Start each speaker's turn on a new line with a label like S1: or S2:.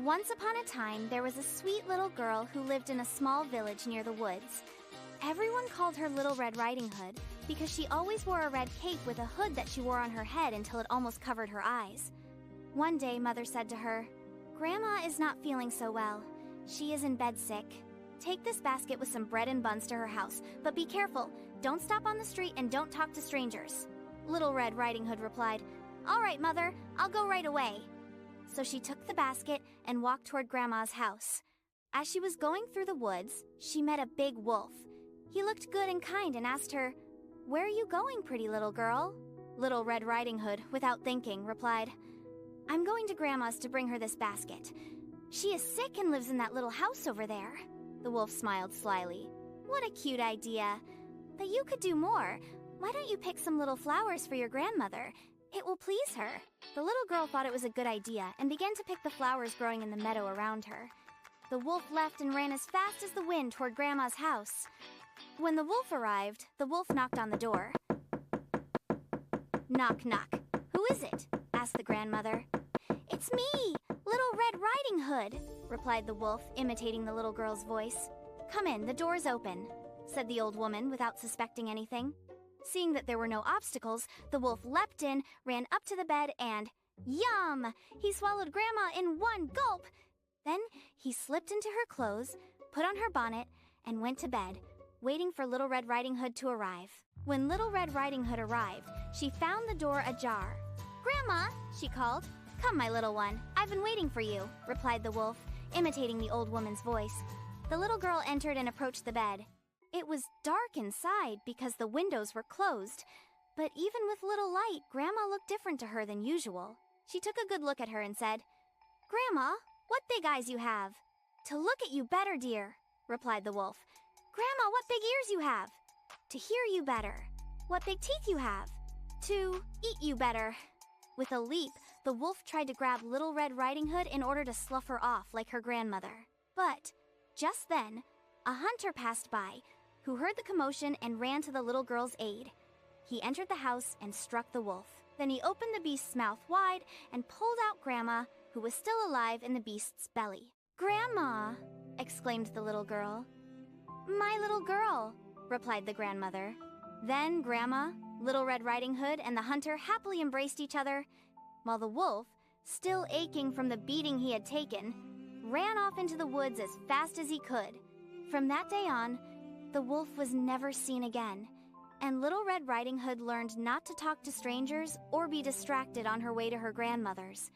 S1: Once upon a time, there was a sweet little girl who lived in a small village near the woods. Everyone called her Little Red Riding Hood because she always wore a red cape with a hood that she wore on her head until it almost covered her eyes. One day, Mother said to her, "Grandma is not feeling so well. She is in bed sick. Take this basket with some bread and buns to her house, but be careful. Don't stop on the street and don't talk to strangers." Little Red Riding Hood replied, "All right, Mother, I'll go right away." So she took the basket and walked toward Grandma's house. As she was going through the woods, she met a big wolf. He looked good and kind and asked her, "Where are you going, pretty little girl?" Little Red Riding Hood, without thinking, replied, "I'm going to Grandma's to bring her this basket. She is sick and lives in that little house over there." The wolf smiled slyly. "What a cute idea. But you could do more. Why don't you pick some little flowers for your grandmother? It will please her." The little girl thought it was a good idea and began to pick the flowers growing in the meadow around her. The wolf left and ran as fast as the wind toward Grandma's house. When the wolf arrived, the wolf knocked on the door. "Knock, knock. Who is it?" asked the grandmother. "It's me, Little Red Riding Hood," replied the wolf, imitating the little girl's voice. "Come in, the door's open," said the old woman without suspecting anything. Seeing that there were no obstacles, the wolf leapt in, ran up to the bed, and yum! He swallowed Grandma in one gulp. Then he slipped into her clothes, put on her bonnet, and went to bed, waiting for Little Red Riding Hood to arrive. When Little Red Riding Hood arrived, she found the door ajar. "Grandma," she called. "Come, my little one, I've been waiting for you," replied the wolf, imitating the old woman's voice. The little girl entered and approached the bed. It was dark inside because the windows were closed, but even with little light, Grandma looked different to her than usual. She took a good look at her and said, "Grandma, what big eyes you have." "To look at you better, dear," replied the wolf. "Grandma, what big ears you have." "To hear you better." "What big teeth you have." "To eat you better." With a leap, the wolf tried to grab Little Red Riding Hood in order to slough her off like her grandmother. But just then, a hunter passed by, who heard the commotion and ran to the little girl's aid. He entered the house and struck the wolf. Then he opened the beast's mouth wide and pulled out Grandma, who was still alive in the beast's belly. "Grandma!" exclaimed the little girl. "My little girl," replied the grandmother. Then Grandma, Little Red Riding Hood, and the hunter happily embraced each other, while the wolf, still aching from the beating he had taken, ran off into the woods as fast as he could. From that day on, the wolf was never seen again, and Little Red Riding Hood learned not to talk to strangers or be distracted on her way to her grandmother's.